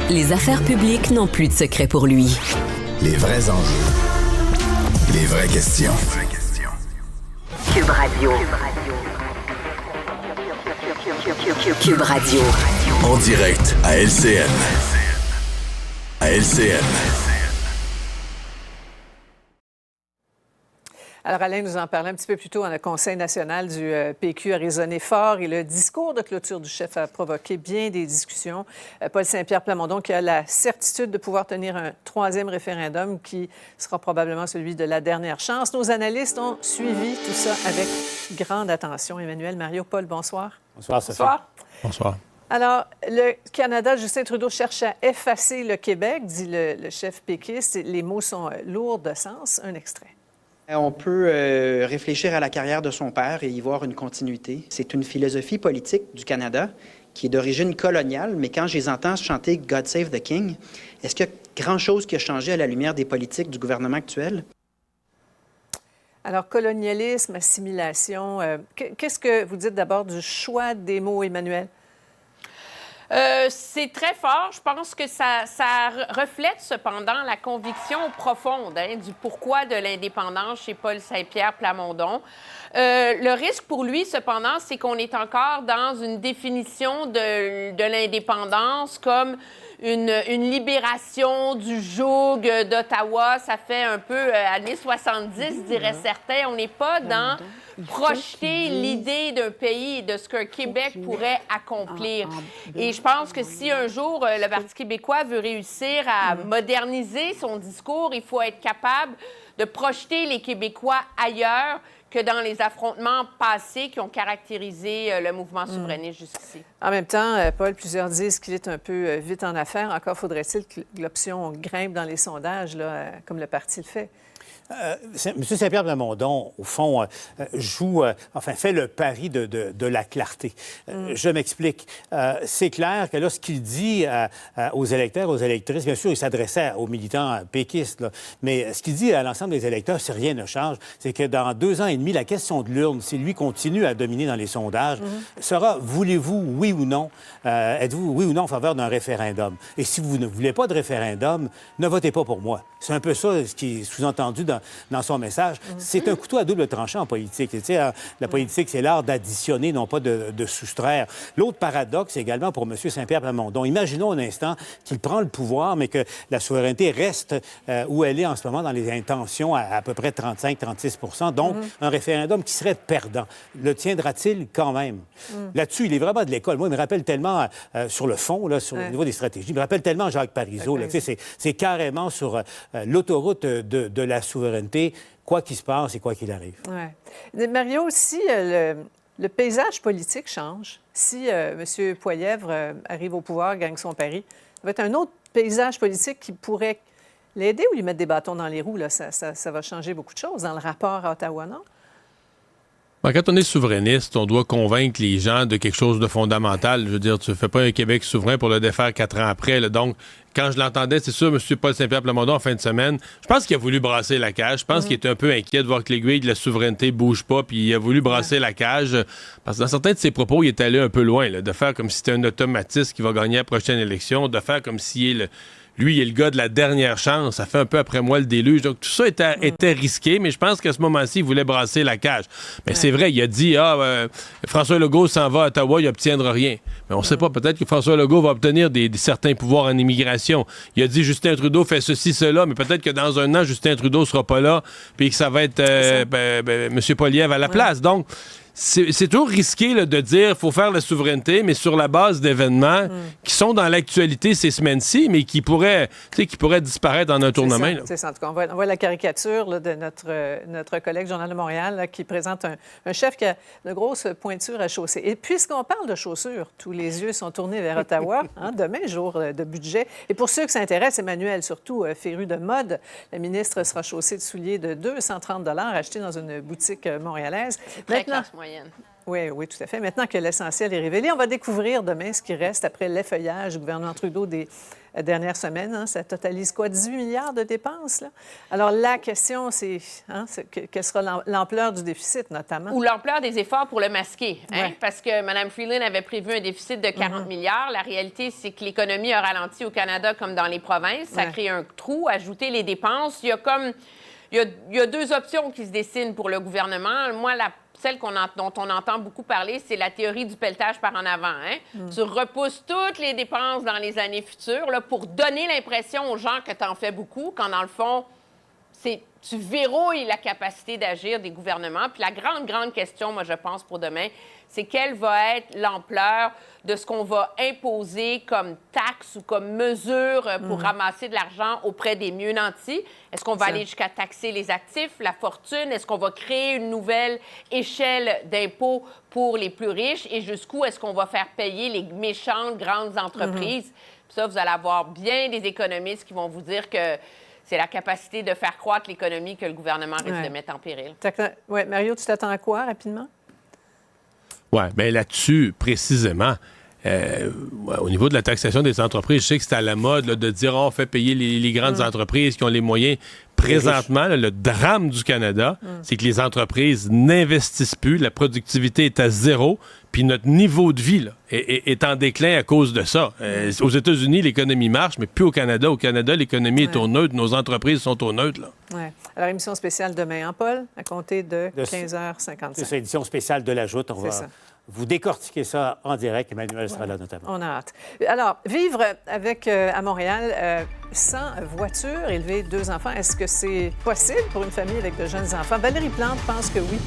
Les affaires publiques n'ont plus de secret pour lui. Les vrais enjeux. Les vraies questions. Cube Radio. Cube Radio. En direct à LCN. À LCN. Alors, Alain nous en parlait un petit peu plus tôt. Le Conseil national du PQ a résonné fort et le discours de clôture du chef a provoqué bien des discussions. Paul Saint-Pierre Plamondon qui a la certitude de pouvoir tenir un troisième référendum qui sera probablement celui de la dernière chance. Nos analystes ont suivi tout ça avec grande attention. Emmanuel, Mario, Paul, bonsoir. Bonsoir, Sophie. Bonsoir. Bonsoir. Alors, le Canada, Justin Trudeau cherche à effacer le Québec, dit le chef péquiste. Les mots sont lourds de sens. Un extrait. On peut réfléchir à la carrière de son père et y voir une continuité. C'est une philosophie politique du Canada qui est d'origine coloniale, mais quand je les entends chanter « God Save the King », est-ce qu'il y a grand-chose qui a changé à la lumière des politiques du gouvernement actuel? Alors, colonialisme, assimilation, qu'est-ce que vous dites d'abord du choix des mots, Emmanuel? C'est très fort. Je pense que ça reflète cependant la conviction profonde du pourquoi de l'indépendance chez Paul Saint-Pierre Plamondon. Le risque pour lui, cependant, c'est qu'on est encore dans une définition de l'indépendance comme une libération du joug d'Ottawa. Ça fait un peu années 70, diraient certains. On n'est pas dans projeter l'idée d'un pays et de ce qu'un Québec pourrait accomplir. Et je pense que si un jour le Parti québécois veut réussir à moderniser son discours, il faut être capable de projeter les Québécois ailleurs que dans les affrontements passés qui ont caractérisé le mouvement souverainiste jusqu'ici. En même temps, Paul, plusieurs disent qu'il est un peu vite en affaires. Encore faudrait-il que l'option grimpe dans les sondages, là, comme le parti le fait. M. Saint-Pierre Plamondon, au fond, fait le pari de la clarté. Je m'explique. C'est clair que là, ce qu'il dit aux électeurs, aux électrices, bien sûr, il s'adressait aux militants péquistes, là, mais ce qu'il dit à l'ensemble des électeurs, si rien ne change, c'est que dans 2 ans et demi, la question de l'urne, si lui continue à dominer dans les sondages, sera, voulez-vous, oui ou non, êtes-vous, oui ou non, en faveur d'un référendum? Et si vous ne voulez pas de référendum, ne votez pas pour moi. C'est un peu ça ce qui est sous-entendu dans son message. C'est un couteau à double tranchant en politique. Tu sais, la politique, c'est l'art d'additionner, non pas de soustraire. L'autre paradoxe également pour M. Saint-Pierre Plamondon. Imaginons un instant qu'il prend le pouvoir, mais que la souveraineté reste où elle est en ce moment dans les intentions à peu près 35-36 %. Donc, un référendum qui serait perdant. Le tiendra-t-il quand même? Là-dessus, il est vraiment de l'école. Moi, il me rappelle tellement, sur le fond, là, sur le niveau des stratégies, il me rappelle tellement Jacques Parizeau. Là, tu sais, c'est carrément sur l'autoroute de la souveraineté, quoi qu'il se passe et quoi qu'il arrive. Ouais. Mario, si le paysage politique change, si M. Poilievre arrive au pouvoir, gagne son pari, ça va être un autre paysage politique qui pourrait l'aider ou lui mettre des bâtons dans les roues. Là, ça va changer beaucoup de choses dans le rapport à Ottawa, non? Quand on est souverainiste, on doit convaincre les gens de quelque chose de fondamental. Je veux dire, tu ne fais pas un Québec souverain pour le défaire 4 ans après. Là. Donc, quand je l'entendais, c'est sûr, M. Paul Saint-Pierre Plamondon, en fin de semaine, je pense qu'il a voulu brasser la cage. Je pense qu'il était un peu inquiet de voir que l'aiguille de la souveraineté ne bouge pas, puis il a voulu brasser la cage. Parce que dans certains de ses propos, il est allé un peu loin, là, de faire comme si c'était un automatisme qui va gagner la prochaine élection, de faire comme s'il est lui, il est le gars de la dernière chance. Ça fait un peu après moi le déluge. Donc, tout ça était risqué, mais je pense qu'à ce moment-ci, il voulait brasser la cage. Mais c'est vrai, il a dit, François Legault s'en va à Ottawa, il n'obtiendra rien. Mais on ne sait pas, peut-être que François Legault va obtenir certains pouvoirs en immigration. Il a dit, Justin Trudeau fait ceci, cela, mais peut-être que dans 1 an, Justin Trudeau ne sera pas là, puis que ça va être M. Poilievre à la place. Donc, c'est toujours risqué là, de dire qu'il faut faire la souveraineté, mais sur la base d'événements qui sont dans l'actualité ces semaines-ci, mais qui pourraient disparaître en un tour de main. C'est ça. En tout cas, on voit la caricature là, de notre collègue Journal de Montréal là, qui présente un chef qui a de grosses pointures à chausser. Et puisqu'on parle de chaussures, tous les yeux sont tournés vers Ottawa. Demain, jour de budget. Et pour ceux qui s'intéressent, Emmanuel, surtout féru de mode, la ministre sera chaussée de souliers de 230 $ achetés dans une boutique montréalaise. C'est très classe moyenne. Oui, tout à fait. Maintenant que l'essentiel est révélé, on va découvrir demain ce qui reste après l'effeuillage du gouvernement Trudeau des dernières semaines. Hein. Ça totalise quoi? 18 milliards de dépenses, là? Alors, la question, c'est quelle sera l'ampleur du déficit, notamment? Ou l'ampleur des efforts pour le masquer. Hein? Ouais. Parce que Mme Freeland avait prévu un déficit de 40 milliards. La réalité, c'est que l'économie a ralenti au Canada comme dans les provinces. Ça crée un trou. Ajouter les dépenses, il y a deux options qui se dessinent pour le gouvernement. Moi, celle dont on entend beaucoup parler, c'est la théorie du pelletage par en avant. Hein? Tu repousses toutes les dépenses dans les années futures là, pour donner l'impression aux gens que tu en fais beaucoup, quand dans le fond, tu verrouilles la capacité d'agir des gouvernements. Puis la grande question, moi, je pense, pour demain, c'est quelle va être l'ampleur de ce qu'on va imposer comme taxe ou comme mesure pour ramasser de l'argent auprès des mieux nantis. Est-ce qu'on va aller jusqu'à taxer les actifs, la fortune? Est-ce qu'on va créer une nouvelle échelle d'impôts pour les plus riches? Et jusqu'où est-ce qu'on va faire payer les méchantes grandes entreprises? Puis ça, vous allez avoir bien des économistes qui vont vous dire que c'est la capacité de faire croître l'économie que le gouvernement risque de mettre en péril. Oui, Mario, tu t'attends à quoi, rapidement? Oui, bien là-dessus, précisément, au niveau de la taxation des entreprises, je sais que c'est à la mode là, de dire on fait payer les grandes entreprises qui ont les moyens. Présentement, là, le drame du Canada, c'est que les entreprises n'investissent plus, la productivité est à zéro, puis notre niveau de vie là, est en déclin à cause de ça. Aux États-Unis, l'économie marche, mais plus au Canada. Au Canada, l'économie est au neutre, nos entreprises sont au neutre. Là. Ouais. Alors, émission spéciale demain, hein, Paul, à compter de 15h55. C'est une édition spéciale de La Joute. On va vous décortiquer ça en direct. Emmanuel sera là, notamment. On a hâte. Alors, vivre avec, à Montréal, sans voiture, élever 2 enfants, est-ce que c'est possible pour une famille avec de jeunes enfants? Valérie Plante pense que oui.